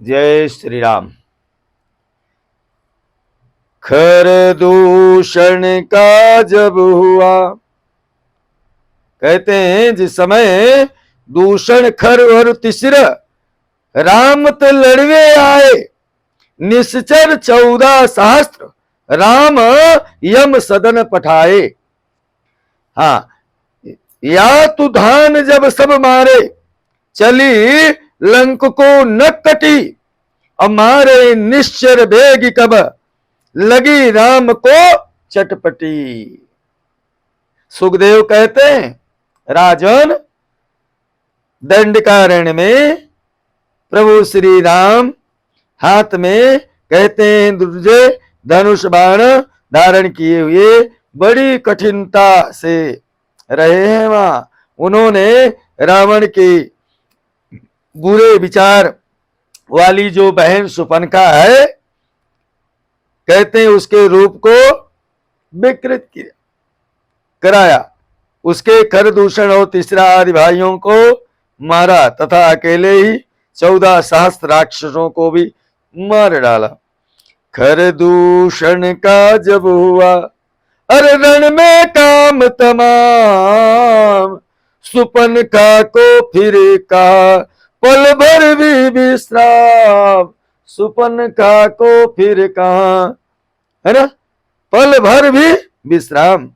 जय श्री राम। खर दूषण का जब हुआ, कहते हैं जिस समय दूषण खर और तीसरा राम त लड़वे आए, निश्चर 14 सहस्त्र राम यम सदन पठाए। हाँ, या तू धान जब सब मारे, चली लंक को न कटी, अमारे निश्चर बेग कब, लगी राम को चटपटी। सुखदेव कहते हैं राजन, दंडकारण्य में प्रभु श्री राम हाथ में कहते हैं दुर्जय धनुष बाण धारण किए हुए बड़ी कठिनता से रहे हैं। वहां उन्होंने रावण के बुरे विचार वाली जो बहन सुपनका है, कहते हैं उसके रूप को विकृत किया कराया, उसके खर दूषण और तीसरा आदि भाइयों को मारा तथा अकेले ही 14 सहस्त्र राक्षसों को भी मार डाला। खर दूषण का जब हुआ, अरे रण में काम तमाम, सुपनका को फिर का पल भर भी विश्राम। सुपनका को फिर कहा, है ना, पल भर भी विश्राम।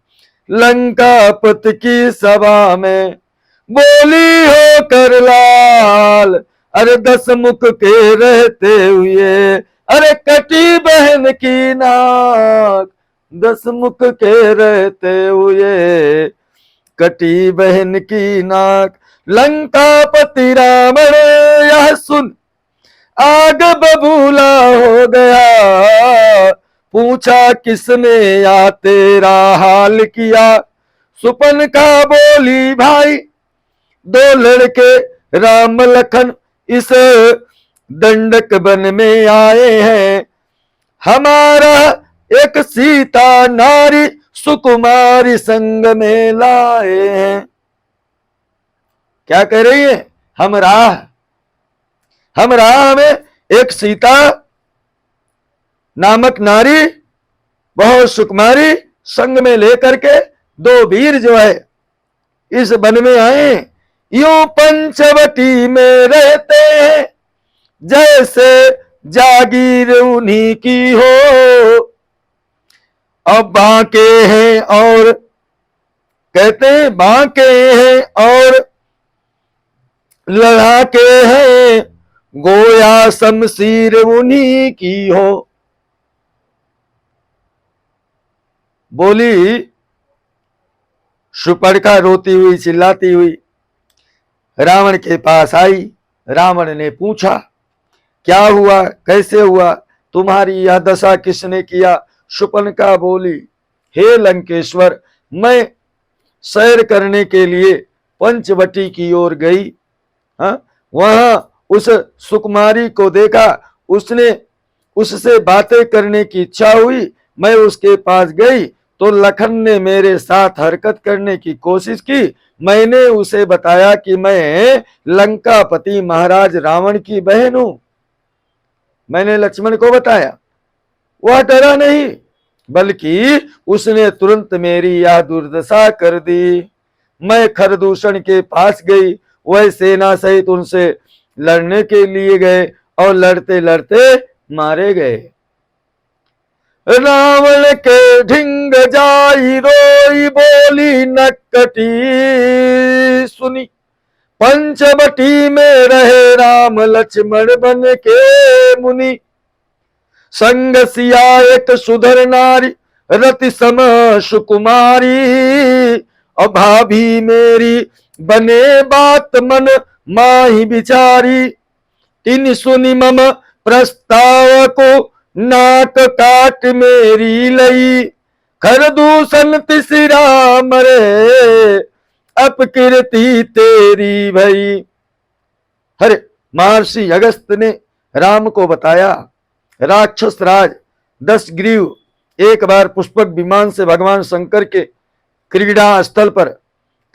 लंकापत की सभा में बोली हो कर लाल, अरे 10 मुख के रहते हुए, अरे कटी बहन की नाक। 10 मुख के रहते हुए कटी बहन की नाक। लंकापति रावण यह सुन आग बबूला हो गया, पूछा किसने या तेरा हाल किया। सुपनका बोली भाई, 2 लड़के राम लखन इस दंडक वन में आए हैं। हमारा एक सीता नारी सुकुमारी संग में लाए हैं। क्या कह रही है? हम राह में एक सीता नामक नारी बहुत सुकुमारी संग में लेकर के 2 वीर जो है इस वन में आए। यूं पंचवटी में रहते हैं, जैसे जागीर उन्हीं की हो। अब बांके हैं और कहते हैं बांके हैं और लड़ाके हैं, गोया शमशीर उन्हीं की हो। बोली सुपर्णखा रोती हुई चिल्लाती हुई रावण के पास आई। रावण ने पूछा क्या हुआ, कैसे हुआ, तुम्हारी यह दशा किसने किया? सुपर्णखा बोली हे लंकेश्वर, मैं सैर करने के लिए पंचवटी की ओर गई। वहां उस सुकुमारी को देखा, उससे बातें करने की इच्छा हुई। मैं उसके पास गई तो लखन ने मेरे साथ हरकत करने की कोशिश की। मैंने उसे बताया कि मैं लंकापति महाराज रावण की बहन हूं। मैंने लक्ष्मण को बताया, वह डरा नहीं, बल्कि उसने तुरंत मेरी यह दुर्दशा कर दी। मैं खरदूषण के पास गई, वह सेना सहित उनसे लड़ने के लिए गए और लड़ते लड़ते मारे गए। रावण के ढिंग जाई रोई, बोली नक्कटी सुनी। पंचवटी में रहे राम लक्ष्मण बन के मुनि। संग सिया एक सुधर नारी, रति सम सुकुमारी। अभाभी मेरी बने बात मन माही बिचारी। तीन सुनि मम प्रस्ताव को, नाक काट मेरी लई। खरदूषण तिसरा मरे, अपकीर्ति तेरी भई। हरे महर्षि अगस्त ने राम को बताया, राक्षस राज 10 ग्रीव एक बार पुष्पक विमान से भगवान शंकर के क्रीड़ा स्थल पर,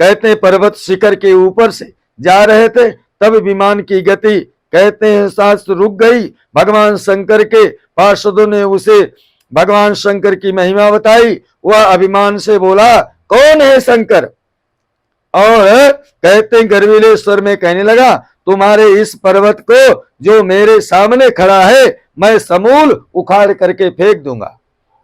कहते पर्वत शिखर के ऊपर से जा रहे थे। तब विमान की गति कहते हैं सांस रुक गई। भगवान शंकर के पार्षदों ने उसे भगवान शंकर की महिमा बताई। वह अभिमान से बोला, कौन है शंकर? और कहते हैं गर्वीले स्वर में कहने लगा, तुम्हारे इस पर्वत को जो मेरे सामने खड़ा है मैं समूल उखाड़ करके फेंक दूंगा।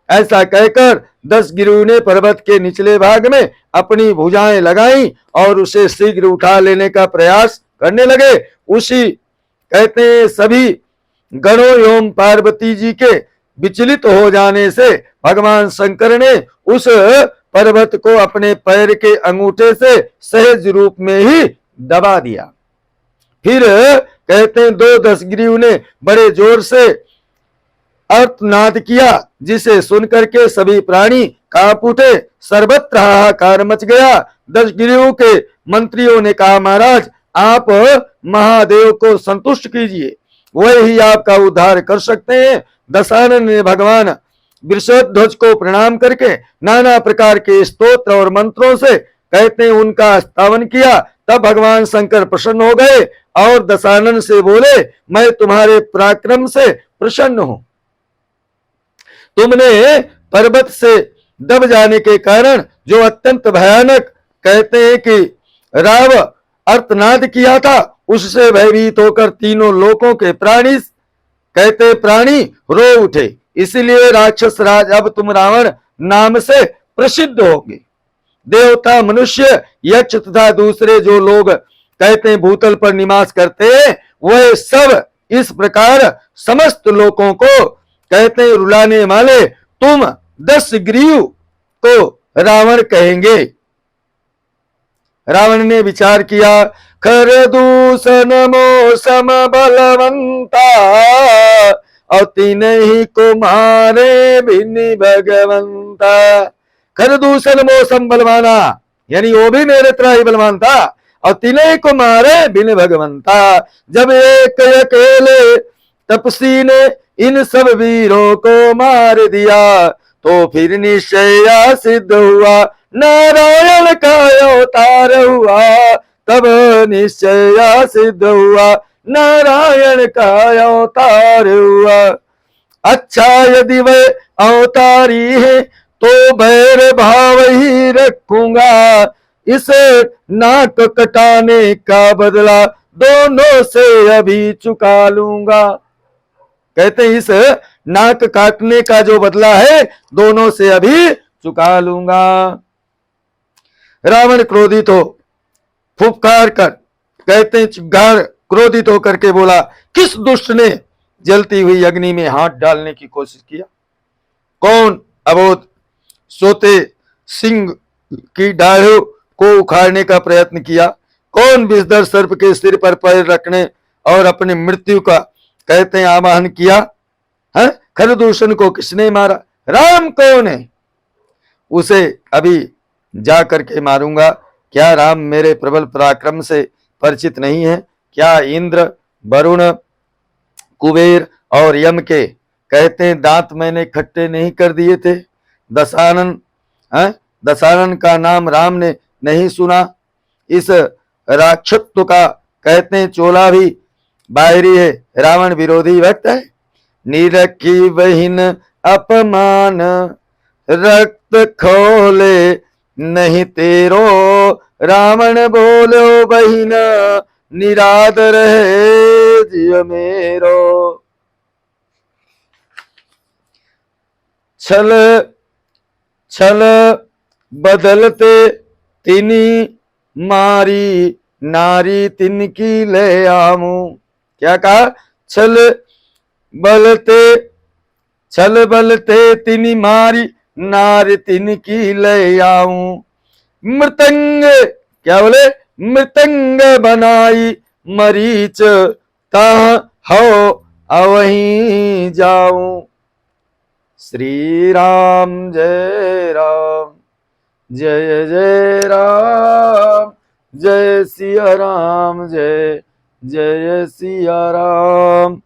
ऐसा कहकर 10 गिरोह ने पर्वत के निचले भाग में अपनी भुजाएं लगाई और उसे शीघ्र उठा लेने का प्रयास करने लगे। उसी कहते हैं सभी गणों एवं पार्वती जी के विचलित हो जाने से भगवान शंकर ने उस पर्वत को अपने पैर के अंगूठे से सहज रूप में ही दबा दिया। फिर कहते हैं 10 गिरोह ने बड़े जोर से अर्थनाद किया, जिसे सुनकर के सभी प्राणी कांप उठे। सर्वत्र हाहाकार मच गया। 10 गिरोह के मंत्रियों ने कहा, महाराज आप महादेव को संतुष्ट कीजिए, वही ही आपका उद्धार कर सकते हैं। दशानन ने भगवान वृषध्वज को प्रणाम करके नाना प्रकार के स्तोत्र और मंत्रों से कहते हैं उनका स्तवन किया। तब भगवान शंकर प्रसन्न हो गए और दशानन से बोले, मैं तुम्हारे पराक्रम से प्रसन्न हूं। तुमने पर्वत से दब जाने के कारण जो अत्यंत भयानक कहते हैं कि राव अर्थनाद किया था, उससे भयभीत होकर तीनों लोकों के प्राणी रो उठे। इसलिए राक्षस राज अब तुम रावण नाम से प्रसिद्ध होगे। देवता, मनुष्य, यक्ष तथा दूसरे जो लोग कहते हैं भूतल पर निवास करते हैं, वह सब इस प्रकार समस्त लोगों को कहते हैं रुलाने वाले तुम 10 गिरोह को रावण कहेंगे। रावण ने विचार किया, खरदूषण मौसम बलवंता और तीनही को मारे बिन भगवंता। खरदूषण मौसम बलवाना, यानी वो भी मेरे तरह ही बलवान था, और तीनही को मारे बिन भगवंता। जब एक अकेले तपसी ने इन सब वीरों को मार दिया, तो फिर निश्चय सिद्ध हुआ नारायण का अवतार हुआ। तब निश्चय सिद्ध हुआ नारायण का अवतार हुआ। अच्छा यदि वह अवतारी है तो बैर भाव ही रखूंगा, इस नाक कटाने का बदला दोनों से अभी चुका लूंगा। कहते हैं इस नाक काटने का जो बदला है दोनों से अभी चुका लूंगा। रावण क्रोधित हो फुफकार कर कहते हैं चिंगार क्रोधित होकर के बोला, किस दुष्ट ने जलती हुई अग्नि में हाथ डालने की कोशिश किया? कौन अबोध सोते सिंह की डाढ़ों को उखाड़ने का प्रयत्न किया? कौन विषधर सर्प के सिर पर पैर रखने और अपनी मृत्यु का कहते हैं आवाहन किया? है खरदूषण को किसने मारा? राम कौन है? उसे अभी जा करके मारूंगा। क्या राम मेरे प्रबल पराक्रम से परिचित नहीं है? क्या इंद्र, वरुण, कुबेर और यम के कहते हैं दांत मैंने खट्टे नहीं कर दिए थे? दशानन का नाम राम ने नहीं सुना? इस राक्षसत्व का कहते हैं चोला भी बाहरी है, रावण विरोधी भक्त है। निरखी बहिन अपमान रक्त खोले नहीं तेरो, रावण बोलो बहिन निरादर है जिय मेरो। छल छल बदलते तिनी मारी, नारी तिनकी ले आमू। क्या कहा? छल बलते तिनी मारी, नारी तिनकी ले आऊं। मृतंग क्या बोले? मृतंग बनाई मरीच, ताह हो अवहीं जाऊं। श्री राम जय राम, जय जय राम, जय सिया राम, जय जय सिया राम,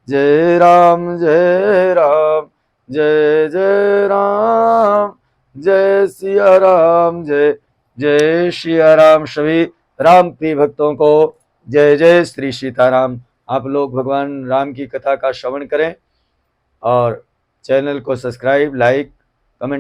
जय राम जय राम, जय जय राम, जय सिया राम, जय जय सिया राम। सभी राम प्रिय भक्तों को जय जय श्री सीताराम। आप लोग भगवान राम की कथा का श्रवण करें और चैनल को सब्सक्राइब, लाइक, कमेंट